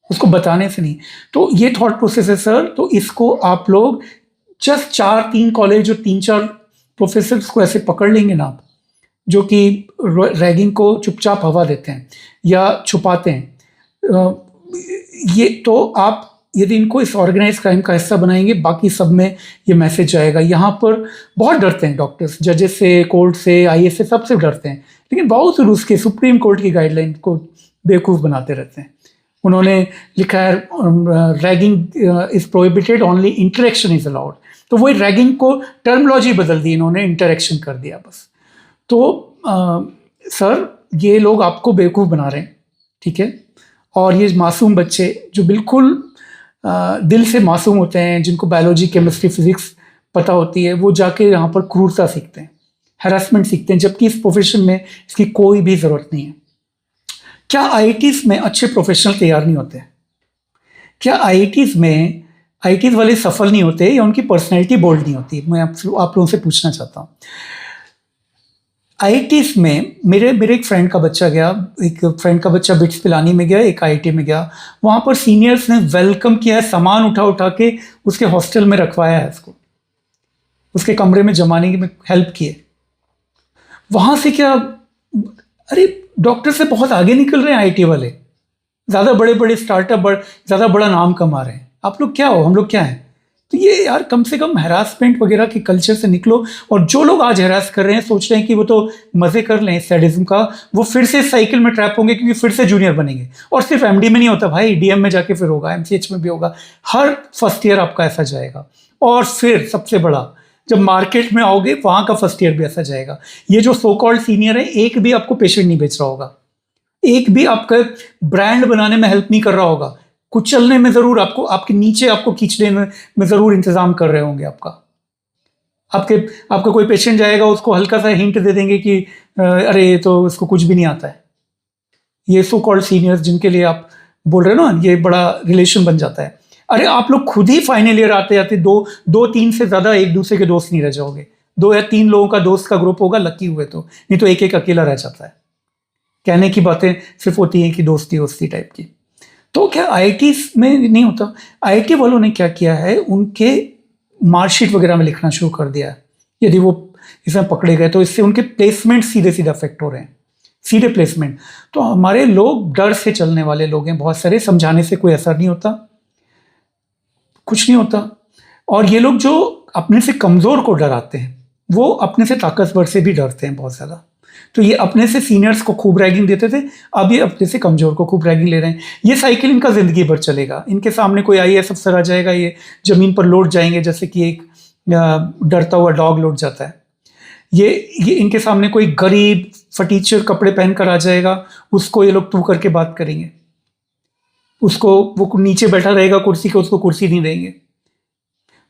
उसको बताने से नहीं। तो ये थॉट प्रोसेस है सर। तो इसको आप लोग जस्ट 4-3 कॉलेज और 3-4 प्रोफेसर्स को ऐसे पकड़ लेंगे ना आप, जो कि रैगिंग को चुपचाप हवा देते हैं या छुपाते हैं, ये तो आप यदि इनको इस ऑर्गेनाइज क्राइम का हिस्सा बनाएंगे, बाकी सब में ये मैसेज आएगा। यहाँ पर बहुत डरते हैं डॉक्टर्स, जजेस से, कोर्ट से, IAS से, सबसे डरते हैं, लेकिन बहुत से उसके सुप्रीम कोर्ट की गाइडलाइन को बेवकूफ़ बनाते रहते हैं। उन्होंने लिखा है ragging is prohibited, only interaction is allowed. तो वही रैगिंग को टर्मोलॉजी बदल दी इन्होंने, इंटरेक्शन कर दिया बस। तो सर, ये लोग आपको बेवकूफ़ बना रहे हैं, ठीक है? और ये मासूम बच्चे जो बिल्कुल दिल से मासूम होते हैं, जिनको बायोलॉजी, केमिस्ट्री, फिजिक्स पता होती है, वो जाके यहाँ पर क्रूरता सीखते हैं, हैरेसमेंट सीखते हैं, जबकि इस प्रोफेशन में इसकी कोई भी ज़रूरत नहीं है। क्या IITs में अच्छे प्रोफेशनल तैयार नहीं होते? क्या IITs में IITs वाले सफल नहीं होते, या उनकी पर्सनैलिटी बोल्ड नहीं होती? मैं आप लोगों से पूछना चाहता हूँ। IITs में मेरे एक फ्रेंड का बच्चा गया, एक फ्रेंड का बच्चा बिट्स पिलानी में गया, एक IIT में गया। वहाँ पर सीनियर्स ने वेलकम किया है, सामान उठा के उसके हॉस्टल में रखवाया है, उसको उसके कमरे में जमाने में हेल्प किए। वहाँ से क्या, अरे डॉक्टर से बहुत आगे निकल रहे हैं IIT वाले, ज़्यादा बड़े बड़े स्टार्टअप, ज़्यादा बड़ा नाम कमा रहे हैं। आप लोग क्या हो, हम लोग क्या हैं? तो ये यार कम से कम हैरासमेंट वगैरह के कल्चर से निकलो। और जो लोग आज हैरास कर रहे हैं सोच रहे हैं कि वो तो मजे कर लें सैडिज्म का, वो फिर से साइकिल में ट्रैप होंगे क्योंकि फिर से जूनियर बनेंगे। और सिर्फ एमडी में नहीं होता भाई, डीएम में जाके फिर होगा, एमसीएच में भी होगा, हर फर्स्ट ईयर आपका ऐसा जाएगा। और फिर सबसे बड़ा, जब मार्केट में आओगे वहां का फर्स्ट ईयर भी ऐसा जाएगा। ये जो सो कॉल्ड सीनियर है, एक भी आपको पेशेंट नहीं बेच रहा होगा, एक भी आपका ब्रांड बनाने में हेल्प नहीं कर रहा होगा, कुछ चलने में जरूर आपको, आपके नीचे आपको खींचने में जरूर इंतजाम कर रहे होंगे। आपका कोई पेशेंट जाएगा, उसको हल्का सा हिंट दे देंगे कि अरे ये तो इसको कुछ भी नहीं आता है। ये सो कॉल्ड सीनियर्स जिनके लिए आप बोल रहे हो ना, ये बड़ा रिलेशन बन जाता है। अरे आप लोग खुद ही फाइनल ईयर आते आते दो तीन से ज्यादा एक दूसरे के दोस्त नहीं रह जाओगे। 2 या 3 लोगों का दोस्त का ग्रुप होगा, लकी हुए तो, नहीं तो एक एक अकेला रह जाता है। कहने की बातें सिर्फ होती हैं कि दोस्ती टाइप की। तो क्या आईआईटी में नहीं होता? आईआईटी वालों ने क्या किया है, उनके मार्कशीट वगैरह में लिखना शुरू कर दिया है। यदि वो इसमें पकड़े गए तो इससे उनके प्लेसमेंट सीधे सीधे अफेक्ट हो रहे हैं, सीधे प्लेसमेंट। तो हमारे लोग डर से चलने वाले लोग हैं बहुत सारे, समझाने से कोई असर नहीं होता, कुछ नहीं होता। और ये लोग जो अपने से कमजोर को डराते हैं, वो अपने से ताकतवर से भी डरते हैं बहुत ज्यादा। तो ये अपने से सीनियर्स को खूब रैगिंग देते थे, अब ये अपने से कमजोर को खूब रैगिंग ले रहे हैं। ये साइकिल इनका जिंदगी भर चलेगा। इनके सामने कोई आईएएस अफसर आ जाएगा, ये जमीन पर लौट जाएंगे जैसे कि एक डरता हुआ डॉग लौट जाता है। ये इनके सामने कोई गरीब फटीचर कपड़े पहनकर आ जाएगा, उसको ये लोग तू करके बात करेंगे, उसको, वो नीचे बैठा रहेगा कुर्सी के, उसको कुर्सी नहीं देंगे।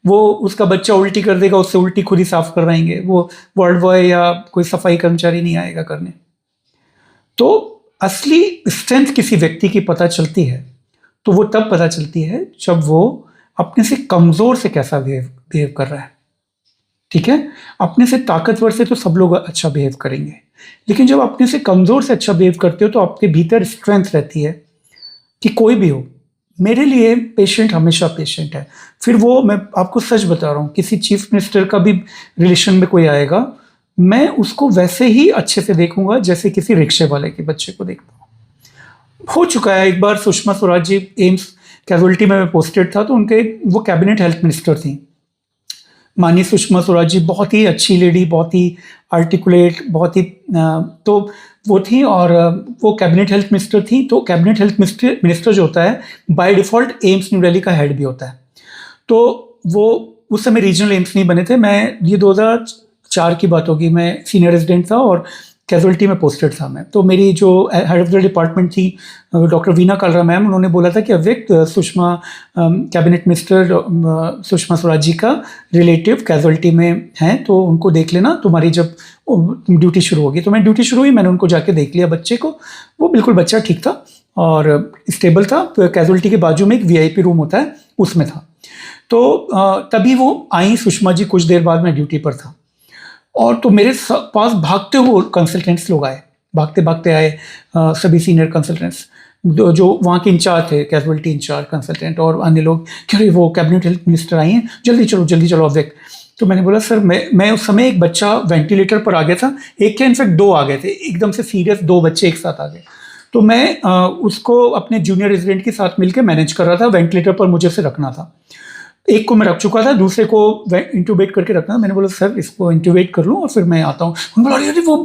वो उसका बच्चा उल्टी कर देगा, उससे उल्टी खुद ही साफ करवाएंगे। वो वार्ड बॉय या कोई सफाई कर्मचारी नहीं आएगा करने। तो असली स्ट्रेंथ किसी व्यक्ति की पता चलती है तो वो तब पता चलती है जब वो अपने से कमजोर से कैसा बिहेव कर रहा है। ठीक है, अपने से ताकतवर से तो सब लोग अच्छा बिहेव करेंगे, लेकिन जब अपने से कमजोर से अच्छा बिहेव करते हो तो आपके भीतर स्ट्रेंथ रहती है कि कोई भी हो, मेरे लिए पेशेंट हमेशा पेशेंट है। फिर वो, मैं आपको सच बता रहा हूँ, किसी चीफ मिनिस्टर का भी रिलेशन में कोई आएगा, मैं उसको वैसे ही अच्छे से देखूंगा जैसे किसी रिक्शे वाले के बच्चे को देखता हूँ। हो चुका है एक बार, सुषमा स्वराज जी एम्स कैजुअलिटी में मैं पोस्टेड था, तो उनके वो कैबिनेट हेल्थ मिनिस्टर थी, माननीय सुषमा स्वराज जी। बहुत ही अच्छी लेडी, बहुत ही आर्टिकुलेट, बहुत ही तो वो थी, और वो कैबिनेट हेल्थ मिनिस्टर थी। तो कैबिनेट हेल्थ मिनिस्टर जो होता है by default AIIMS new Delhi का हेड भी होता है। तो वो उस समय रीजनल एम्स नहीं बने थे। मैं, ये 2004 की बात होगी, मैं सीनियर रेजिडेंट था और कैजुअलिटी में पोस्टेड था मैं। तो मेरी जो हेड ऑफ द डिपार्टमेंट थी डॉक्टर वीना कालरा मैम, उन्होंने बोला था कि अव्यक्त सुषमा कैबिनेट मिनिस्टर सुषमा स्वराज जी का रिलेटिव कैजुअलिटी में हैं, तो उनको देख लेना, तुम्हारी जब ड्यूटी शुरू होगी। तो मैं ड्यूटी शुरू हुई, मैंने उनको जाके देख लिया बच्चे को। वो बिल्कुल बच्चा ठीक था और स्टेबल था। तो कैजुअलिटी के बाजू में एक वीआईपी रूम होता है, उसमें था। तो तभी वो आई सुषमा जी, कुछ देर बाद मैं ड्यूटी पर था, और तो मेरे पास भागते हुए कंसल्टेंट्स लोग आए, भागते भागते आए सभी सीनियर कंसल्टेंट्स जो वहाँ के इंचार्ज थे, कैजुअलिटी इंचार्ज कंसल्टेंट और अन्य लोग, कह रहे वो कैबिनेट हेल्थ मिनिस्टर आई हैं, जल्दी चलो अव्यक्त। तो मैंने बोला सर, मैं उस समय एक बच्चा वेंटिलेटर पर आ गया था, एक क्या इनफैक्ट 2 आ गए थे, एकदम से सीरियस 2 बच्चे एक साथ आ गए। तो मैं उसको अपने जूनियर रेजिडेंट के साथ मिलकर मैनेज कर रहा था। वेंटिलेटर पर मुझे से रखना था, एक को मैं रख चुका था, दूसरे को इंट्यूबेट करके रखना था। मैंने बोला सर इसको इंट्यूबेट कर लूँ और फिर मैं आता हूँ। उन्होंने बोला अरे वो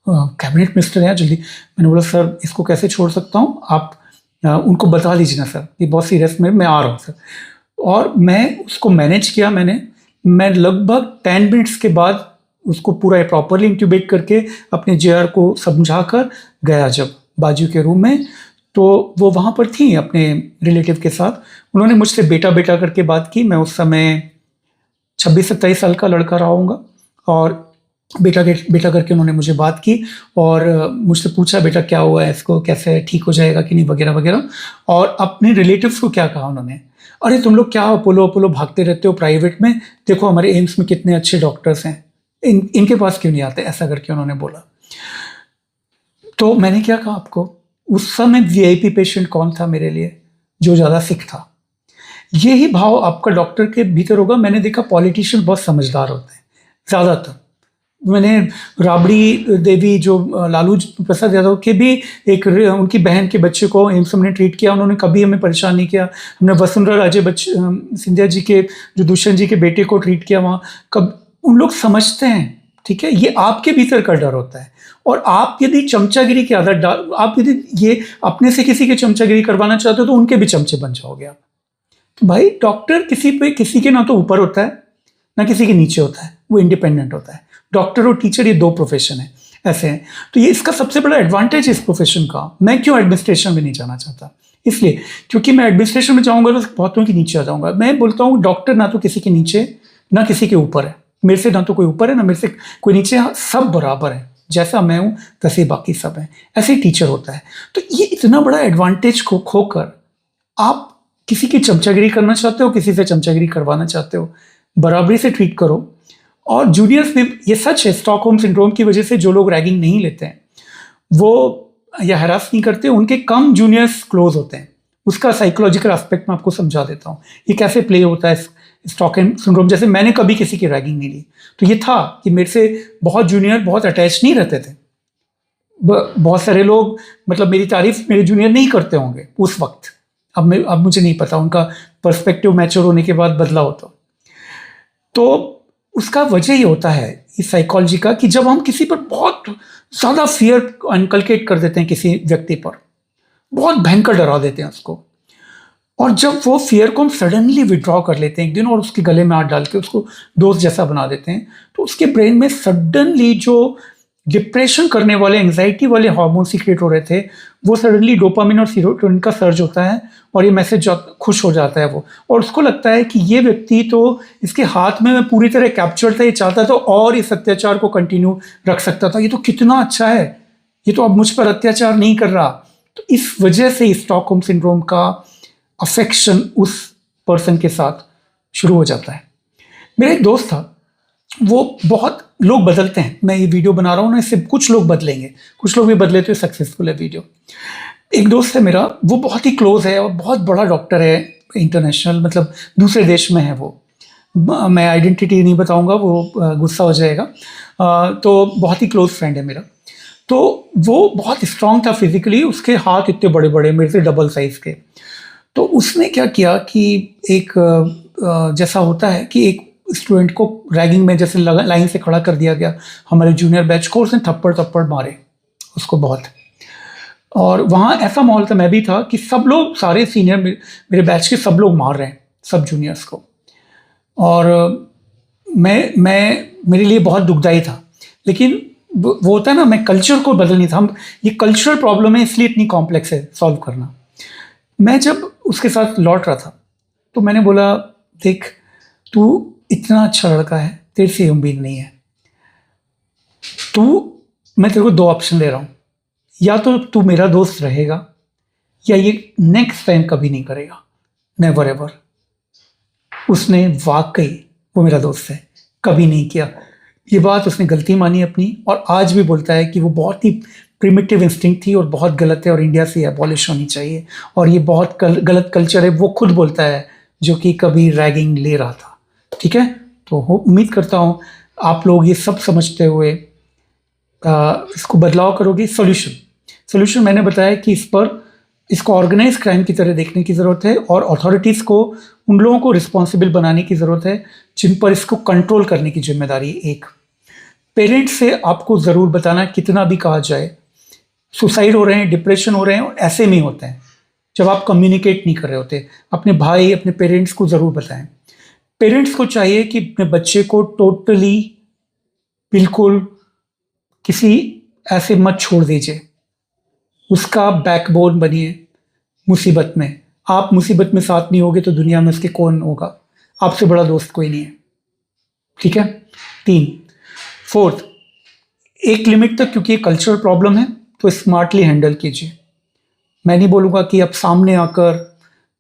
कैबिनेट मिनिस्टर है जल्दी। मैंने बोला सर इसको कैसे छोड़ सकता हूँ, आप उनको बता दीजिए ना सर, ये बहुत सीरियस में, मैं आ रहा हूँ सर। और मैं उसको मैनेज किया। मैं लगभग 10 मिनट्स के बाद उसको पूरा प्रॉपरली इंट्यूबेट करके अपने जेआर को समझा कर गया जब बाजू के रूम में, तो वो वहाँ पर थी अपने रिलेटिव के साथ। उन्होंने मुझसे बेटा बेटा करके बात की। मैं उस समय 26-27 साल का लड़का रहा हूँगा, और बेटा करके उन्होंने मुझे बात की और मुझसे पूछा बेटा क्या हुआ है, इसको कैसे ठीक हो जाएगा कि नहीं, वगैरह वगैरह। और अपने रिलेटिव्स को क्या कहा उन्होंने, अरे तुम लोग क्या अपोलो भागते रहते हो प्राइवेट में, देखो हमारे एम्स में कितने अच्छे डॉक्टर्स हैं, इनके पास क्यों नहीं आते, ऐसा करके उन्होंने बोला। तो मैंने क्या कहा आपको, उस समय वीआईपी पेशेंट कौन था मेरे लिए, जो ज़्यादा सिक था। यही भाव आपका डॉक्टर के भीतर होगा। मैंने देखा पॉलिटिशियन बहुत समझदार होते हैं ज़्यादातर, मैंने राबड़ी देवी जो लालू प्रसाद यादव के भी एक उनकी बहन के बच्चे को एम्स में ट्रीट किया, उन्होंने कभी हमें परेशान नहीं किया। हमने वसुंधरा राजे सिंधिया जी के जो दुष्यंत जी के बेटे को ट्रीट किया वहाँ, कब उन लोग समझते हैं, ठीक है। ये आपके भीतर का डर होता है। और आप यदि चमचागिरी की आदत आप यदि ये अपने से किसी की चमचागिरी करवाना चाहते हो तो उनके भी चमचे बन जाओगे आप। तो भाई डॉक्टर किसी के ना तो ऊपर होता है ना किसी के नीचे होता है, वो इंडिपेंडेंट होता है। डॉक्टर और टीचर ये दो प्रोफेशन है, ऐसे हैं। तो ये इसका सबसे बड़ा एडवांटेज इस प्रोफेशन का। मैं क्यों एडमिनिस्ट्रेशन में नहीं जाना चाहता, इसलिए क्योंकि मैं एडमिनिस्ट्रेशन में जाऊंगा तो बहुतों के नीचे आ जाऊंगा। मैं बोलता हूँ डॉक्टर ना तो किसी के नीचे ना किसी के ऊपर है, मेरे से ना तो कोई ऊपर है ना मेरे से कोई नीचे है, सब बराबर है। जैसा मैं हूँ वैसे बाकी सब हैं, ऐसे ही टीचर होता है। तो ये इतना बड़ा एडवांटेज को खोकर आप किसी की चमचागिरी करना चाहते हो, किसी से चमचागिरी करवाना चाहते हो, बराबरी से ट्रीट करो। और जूनियर्स में ये सच है, स्टॉकहोम सिंड्रोम की वजह से जो लोग रैगिंग नहीं लेते हैं वो या हरास नहीं करते, उनके कम जूनियर्स क्लोज होते हैं। उसका साइकोलॉजिकल एस्पेक्ट मैं आपको समझा देता हूँ, ये कैसे प्ले होता है स्टॉकहोम सिंड्रोम। जैसे मैंने कभी किसी की रैगिंग नहीं ली, तो ये था कि मेरे से बहुत जूनियर बहुत अटैच नहीं रहते थे। बहुत सारे लोग मतलब मेरी तारीफ मेरे जूनियर नहीं करते होंगे उस वक्त, अब मुझे नहीं पता, उनका पर्सपेक्टिव मैच्योर होने के बाद बदला होता। तो उसका वजह ये होता है इस साइकोलॉजी का कि जब हम किसी पर बहुत ज़्यादा फियर इनकलकेट कर देते हैं, किसी व्यक्ति पर बहुत भयंकर डरा देते हैं उसको, और जब वो फियर को हम सडनली विड्रॉ कर लेते हैं एक दिन और उसके गले में हाथ डाल के उसको दोस्त जैसा बना देते हैं, तो उसके ब्रेन में सडनली जो डिप्रेशन करने वाले एंजाइटी वाले हार्मोन सीक्रेट हो रहे थे, वो सडनली डोपामिन और सीरोटोनिन का सर्ज होता है और ये मैसेज खुश हो जाता है वो, और उसको लगता है कि ये व्यक्ति तो इसके हाथ में मैं पूरी तरह कैप्चर था, ये चाहता था और इस अत्याचार को कंटिन्यू रख सकता था, ये तो कितना अच्छा है, ये तो अब मुझ पर अत्याचार नहीं कर रहा। तो इस वजह से स्टॉकहोम सिंड्रोम का अफेक्शन उस पर्सन के साथ शुरू हो जाता है। मेरा एक दोस्त था, वो बहुत लोग बदलते हैं, मैं ये वीडियो बना रहा हूँ ना, इससे कुछ लोग बदलेंगे, कुछ लोग भी बदले तो सक्सेसफुल है वीडियो। एक दोस्त है मेरा, वो बहुत ही क्लोज है और बहुत बड़ा डॉक्टर है इंटरनेशनल, मतलब दूसरे देश में है वो, मैं आइडेंटिटी नहीं बताऊंगा, वो गुस्सा हो जाएगा। तो बहुत ही क्लोज फ्रेंड है मेरा। तो वो बहुत स्ट्रांग था फिजिकली, उसके हाथ इतने बड़े बड़े, मेरे से डबल साइज के। तो उसने क्या किया कि एक जैसा होता है कि एक स्टूडेंट को रैगिंग में जैसे लाइन से खड़ा कर दिया गया हमारे जूनियर बैच को, उसने थप्पड़ मारे उसको बहुत। और वहाँ ऐसा माहौल था, मैं भी था, कि सब लोग सारे सीनियर मेरे बैच के सब लोग मार रहे हैं सब जूनियर्स को, और मैं मेरे लिए बहुत दुखदाई था। लेकिन वो होता है ना, मैं कल्चर को बदलनी था, हम ये कल्चरल प्रॉब्लम है इसलिए इतनी कॉम्प्लेक्स है सॉल्व करना। मैं जब उसके साथ लौट रहा था तो मैंने बोला, देख तू इतना अच्छा लड़का है, तेरे से उम्मीद नहीं है, मैं तेरे को दो ऑप्शन दे रहा हूँ, या तो तू मेरा दोस्त रहेगा या ये नेक्स्ट टाइम कभी नहीं करेगा, नेवर एवर। उसने वाकई, वो मेरा दोस्त है, कभी नहीं किया ये बात, उसने गलती मानी अपनी, और आज भी बोलता है कि वो बहुत ही प्रिमिटिव इंस्टिंक्ट थी और बहुत गलत है और इंडिया से एबॉलिश होनी चाहिए और ये बहुत गलत कल्चर है, वो खुद बोलता है, जो कि कभी रैगिंग ले रहा था। ठीक है, तो उम्मीद करता हूँ आप लोग ये सब समझते हुए इसको बदलाव करोगे। सोल्यूशन मैंने बताया कि इसको ऑर्गेनाइज क्राइम की तरह देखने की ज़रूरत है और अथॉरिटीज़ को उन लोगों को रिस्पॉन्सिबल बनाने की ज़रूरत है जिन पर इसको कंट्रोल करने की जिम्मेदारी है। एक पेरेंट्स से आपको ज़रूर बताना, कितना भी कहा जाए, सुसाइड हो रहे हैं, डिप्रेशन हो रहे हैं, और ऐसे में होते हैं जब आप कम्युनिकेट नहीं कर रहे होते। अपने भाई अपने पेरेंट्स को ज़रूर बताएं। पेरेंट्स को चाहिए कि अपने बच्चे को टोटली बिल्कुल किसी ऐसे मत छोड़ दीजिए, उसका बैकबोन बनिए मुसीबत में। आप मुसीबत में साथ नहीं होगे तो दुनिया में उसके कौन होगा, आपसे बड़ा दोस्त कोई नहीं है। ठीक है। 4, एक लिमिट तक, क्योंकि ये कल्चरल प्रॉब्लम है तो स्मार्टली हैंडल कीजिए। मैं नहीं बोलूँगा कि आप सामने आकर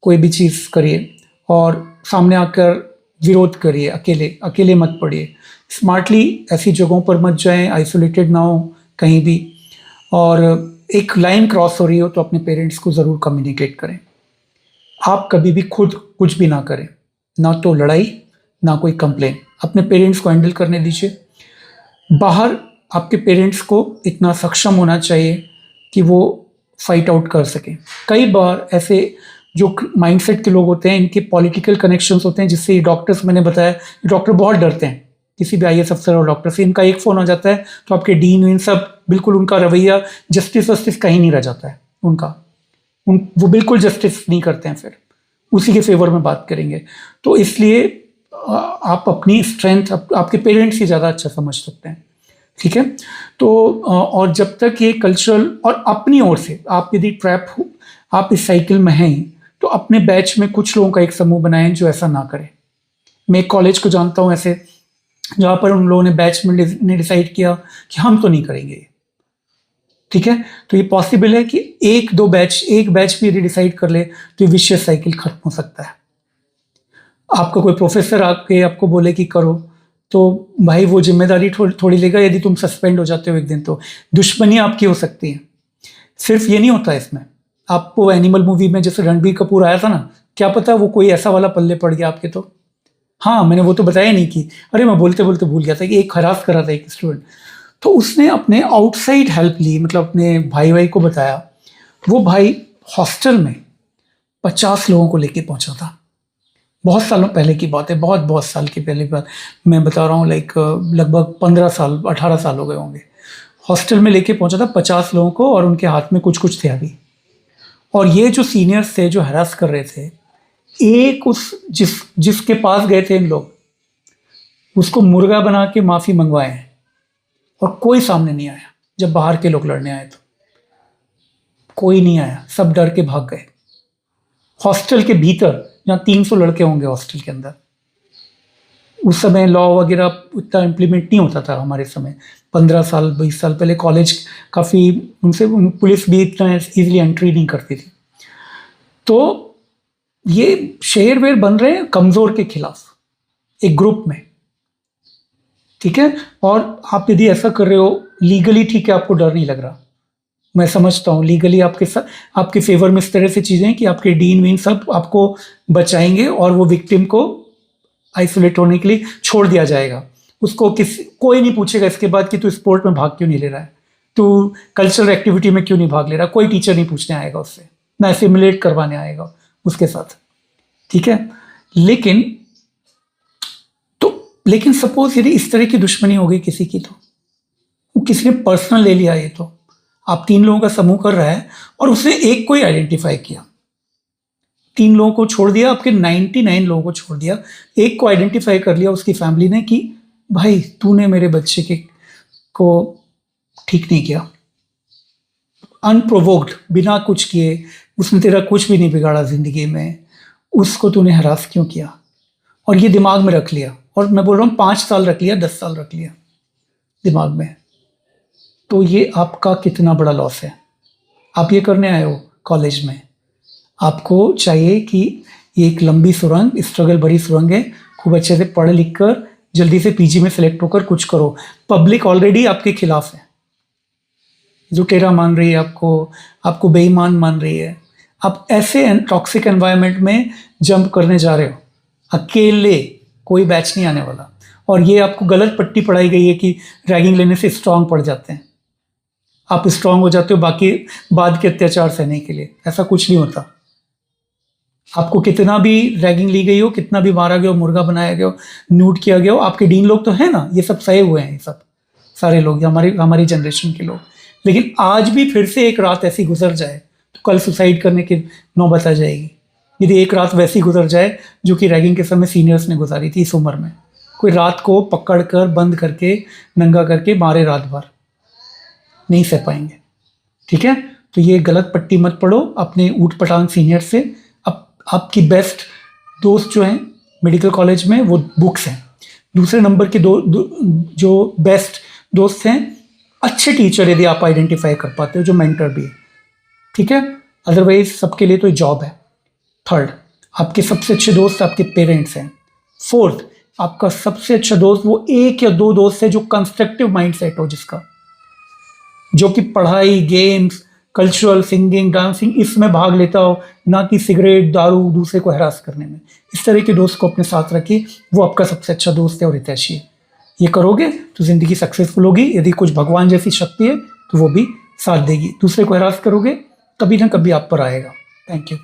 कोई भी चीज़ करिए और सामने आकर विरोध करिए, अकेले मत पड़िए। स्मार्टली ऐसी जगहों पर मत जाएं, आइसोलेटेड ना हो कहीं भी, और एक लाइन क्रॉस हो रही हो तो अपने पेरेंट्स को ज़रूर कम्युनिकेट करें। आप कभी भी खुद कुछ भी ना करें, ना तो लड़ाई ना कोई कंप्लेन, अपने पेरेंट्स को हैंडल करने दीजिए। बाहर आपके पेरेंट्स को इतना सक्षम होना चाहिए कि वो फाइट आउट कर सकें। कई बार ऐसे जो माइंडसेट के लोग होते हैं, इनके पॉलिटिकल कनेक्शंस होते हैं, जिससे डॉक्टर्स, मैंने बताया डॉक्टर बहुत डरते हैं किसी भी आईएएस अफसर और डॉक्टर से। इनका एक फ़ोन हो जाता है तो आपके डीन वीन सब बिल्कुल, उनका रवैया जस्टिस वस्टिस कहीं नहीं रह जाता है उनका। वो बिल्कुल जस्टिस नहीं करते हैं, फिर उसी के फेवर में बात करेंगे। तो इसलिए आप अपनी स्ट्रेंथ आपके पेरेंट्स ही ज़्यादा अच्छा समझ सकते हैं, ठीक है। तो और जब तक ये कल्चरल, और अपनी ओर से आप यदि ट्रैप हो, आप इस साइकिल में हैं, तो अपने बैच में कुछ लोगों का एक समूह बनाएं जो ऐसा ना करे। मैं एक कॉलेज को जानता हूँ ऐसे, जहाँ पर उन लोगों ने बैच में ने डिसाइड किया कि हम तो नहीं करेंगे, ठीक है। तो ये पॉसिबल है कि एक बैच भी यदि डिसाइड कर ले तो ये विशियस साइकिल खत्म हो सकता है। आपका कोई प्रोफेसर आके आपको बोले कि करो, तो भाई वो जिम्मेदारी थोड़ी लेगा। यदि तुम सस्पेंड हो जाते हो एक दिन, तो दुश्मनी आपकी हो सकती है। सिर्फ ये नहीं होता इसमें, आपको एनिमल मूवी में जैसे रणबीर कपूर आया था ना, क्या पता वो कोई ऐसा वाला पल्ले पड़ गया आपके। तो हाँ, मैंने वो तो बताया नहीं कि अरे मैं बोलते बोलते भूल गया था कि एक हरास करा था एक स्टूडेंट, तो उसने अपने आउटसाइड हेल्प ली, मतलब अपने भाई को बताया। वो भाई हॉस्टल में 50 लोगों को लेके पहुंचा था। बहुत सालों पहले की बात है, बहुत साल की पहले की बात मैं बता रहा हूँ, लगभग 15 साल 18 साल हो गए होंगे। हॉस्टल में लेके पहुंचा था 50 लोगों को, और उनके हाथ में कुछ थे अभी। और ये जो सीनियर्स थे जो हरास कर रहे थे, एक जिसके पास गए थे इन लोग, उसको मुर्गा बना के माफ़ी मंगवाए हैं, और कोई सामने नहीं आया। जब बाहर के लोग लड़ने आए तो कोई नहीं आया, सब डर के भाग गए। हॉस्टल के भीतर, जहाँ 300 लड़के होंगे हॉस्टल के अंदर, उस समय लॉ वगैरह उतना इम्प्लीमेंट नहीं होता था हमारे समय, 15 साल 20 साल पहले। कॉलेज काफ़ी, उनसे पुलिस भी इतना ईजिली एंट्री नहीं करती थी। तो ये शेर वेर बन रहे हैं कमज़ोर के खिलाफ एक ग्रुप में, ठीक है। और आप यदि ऐसा कर रहे हो लीगली, ठीक है, आपको डर नहीं लग रहा, मैं समझता हूँ लीगली आपके फेवर में इस तरह से चीज़ें हैं कि आपके डीन वीन सब आपको बचाएंगे, और वो विक्टिम को आइसोलेट होने के लिए छोड़ दिया जाएगा। उसको कोई नहीं पूछेगा इसके बाद कि तू स्पोर्ट में भाग क्यों नहीं ले रहा है, तू कल्चरल एक्टिविटी में क्यों नहीं भाग ले रहा। कोई टीचर नहीं पूछने आएगा उससे, ना एसिमुलेट करवाने आएगा उसके साथ, ठीक है। लेकिन सपोज यदि इस तरह की दुश्मनी हो गई किसी की, तो वो किसी ने पर्सनल ले लिया, ये तो आप 3 लोगों का समूह कर रहा है और उसने एक को ही आइडेंटिफाई किया, 3 लोगों को छोड़ दिया, आपके 99 लोगों को छोड़ दिया, एक को आइडेंटिफाई कर लिया उसकी फैमिली ने कि भाई तूने मेरे बच्चे को ठीक नहीं किया, अनप्रोवोक्ड, बिना कुछ किए, उसने तेरा कुछ भी नहीं बिगाड़ा ज़िंदगी में, उसको तूने हरास क्यों किया। और ये दिमाग में रख लिया, और मैं बोल रहा हूँ 5 साल रख लिया, 10 साल रख लिया दिमाग में, तो ये आपका कितना बड़ा लॉस है। आप ये करने आए हो कॉलेज में, आपको चाहिए कि ये एक लंबी सुरंग, स्ट्रगल भरी सुरंग है, खूब अच्छे से पढ़ लिख कर जल्दी से पीजी में सेलेक्ट होकर कुछ करो। पब्लिक ऑलरेडी आपके खिलाफ है, जो टेरा मान रही है आपको बेईमान मान रही है। आप ऐसे टॉक्सिक एनवायरनमेंट में जंप करने जा रहे हो अकेले, कोई बैच नहीं आने वाला। और ये आपको गलत पट्टी पढ़ाई गई है कि रैगिंग लेने से स्ट्रांग पड़ जाते हैं, आप स्ट्रांग हो जाते हो बाकी बाद के अत्याचार सहने के लिए। ऐसा कुछ नहीं होता। आपको कितना भी रैगिंग ली गई हो, कितना भी मारा गया हो, मुर्गा बनाया गया हो, न्यूट किया गया हो, आपके डीन लोग तो हैं ना, ये सब सहे हुए हैं, ये सब सारे लोग, हमारी जनरेशन के लोग। लेकिन आज भी फिर से एक रात ऐसी गुजर जाए तो कल सुसाइड करने की नौबत आ जाएगी। यदि एक रात वैसी गुजर जाए जो कि रैगिंग के समय सीनियर्स ने गुजारी थी इस उम्र में, कोई रात को पकड़ कर बंद करके नंगा करके मारे रात भर, नहीं सह पाएंगे, ठीक है। तो ये गलत पट्टी मत पढ़ो अपने ऊट पटांग सीनियर से। अब आपकी बेस्ट दोस्त जो हैं मेडिकल कॉलेज में, वो बुक्स हैं। दूसरे नंबर के जो बेस्ट दोस्त हैं अच्छे टीचर, यदि आप आइडेंटिफाई कर पाते हो, जो मेंटर भी है, ठीक है। अदरवाइज सबके लिए तो जॉब है। थर्ड, आपके सबसे अच्छे दोस्त आपके पेरेंट्स हैं। फोर्थ, आपका सबसे अच्छा दोस्त वो 1 या 2 दोस्त है जो कंस्ट्रक्टिव माइंडसेट हो, जिसका जो कि पढ़ाई, गेम्स, कल्चरल, सिंगिंग, डांसिंग इसमें भाग लेता हो, ना कि सिगरेट, दारू, दूसरे को हरास करने में। इस तरह के दोस्त को अपने साथ रखिए, वो आपका सबसे अच्छा दोस्त है और हितैषी है। ये करोगे तो ज़िंदगी सक्सेसफुल होगी। यदि कुछ भगवान जैसी शक्ति है तो वो भी साथ देगी। दूसरे को हरास करोगे, कभी ना कभी आप पर आएगा। Thank you.